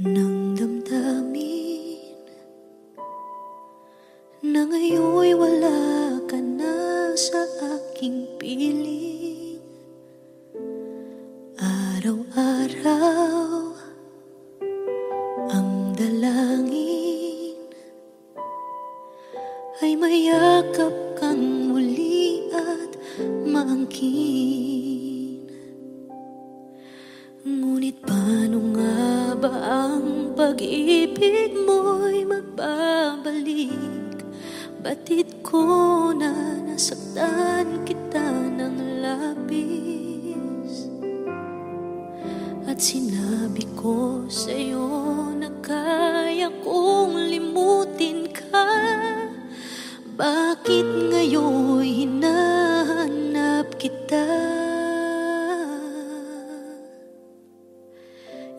ng damdamin na ngayon'y wala ka na sa aking piling. Araw-araw ang dalangin ay mayakap kang muli at maangkin. Ngunit paano nga ba ang pag-ibig mo'y magbabalik? Batid ko na nasaktan kita ng labis, at sinabi ko sa'yo na kaya kong limutin ka. Bakit ngayon hinahanap kita?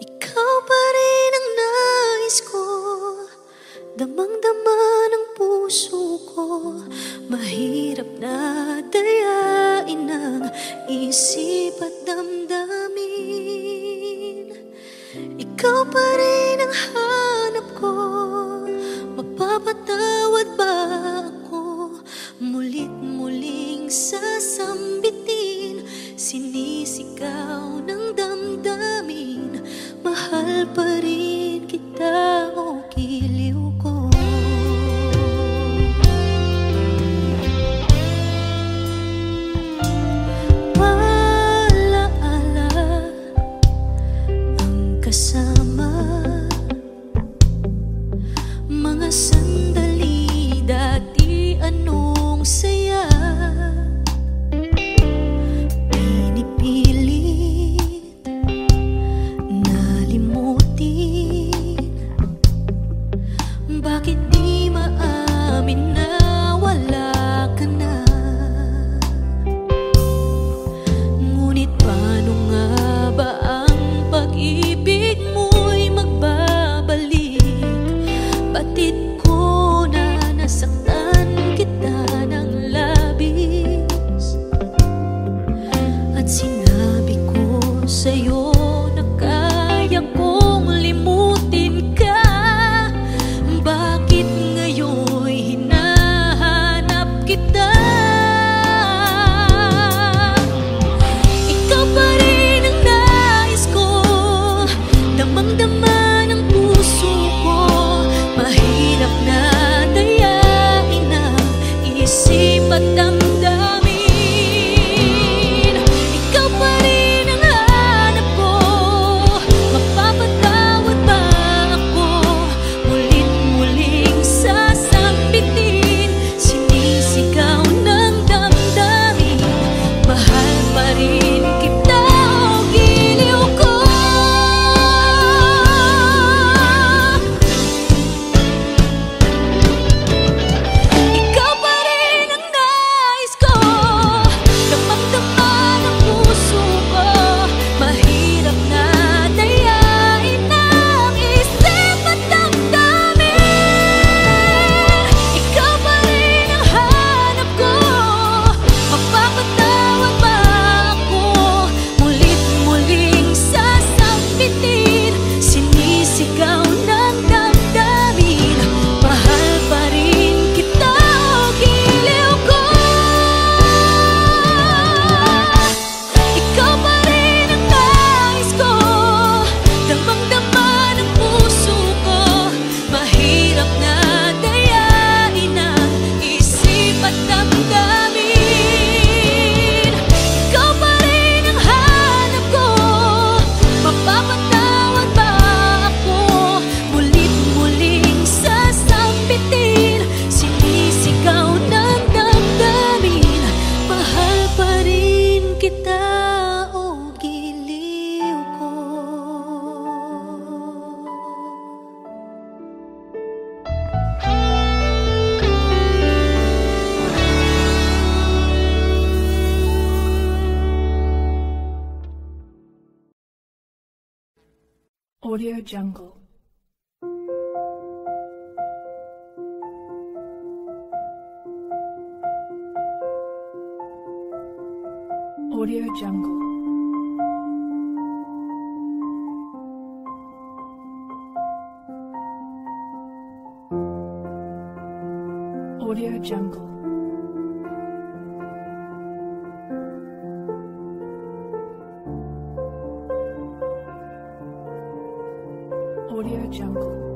Ikaw pa rin ang nais ko, damang-dama ng puso ko. Mahirap na dayain ang isip at damdamin. Ikaw pa rin ang hanap ko, mapapatawad ba ako? Mulit-muling sasambitin, sinisigaw ng damdamin. Mahal pa rin kita o giliw ko. Alaala ang kasama, mga sandali dati anong saya. Pinipilit nalimutin, bakit di maamin na wala ka na? Ngunit paano nga ba ang pag-ibig mo'y magbabalik? Batid ko na nasaktan kita ng labis, at sinabi ko sa'yo na kaya kong limutin ka. Bakit ngayon'y hinahanap kita? Ikaw pa rin ang nais ko, damang-dama ng puso ko. Mahirap na dayain ang isip at damdamin. Ikaw pa rin ang hanap ko, mapapatawad ba ako? Mulit-muling sasambitin, sinisigaw ng damdamin. Mahal pa rin kita o giliw ko. Ikaw pa rin ang nais ko, damang-dama ng puso ko. Mahirap na dayain ang isip at damdamin. Ikaw pa rin ang hanap ko, mapapatawad ba ako? Mulit-muling sasambitin, sinisigaw ng damdamin. Mahal pa rin kita o giliw ko. Ikaw pa rin ang nais ko, damang-dama ng puso ko. Mahirap na dayain ang isip at damdamin. Ikaw pa rin ang hanap ko, mapapatawad ba ako? Mulit-muling sasambitin, sinisigaw ng damdamin. Mahal pa rin kita o giliw ko. Audio Jungle. Audio Jungle. Audio Jungle. Audio Jungle.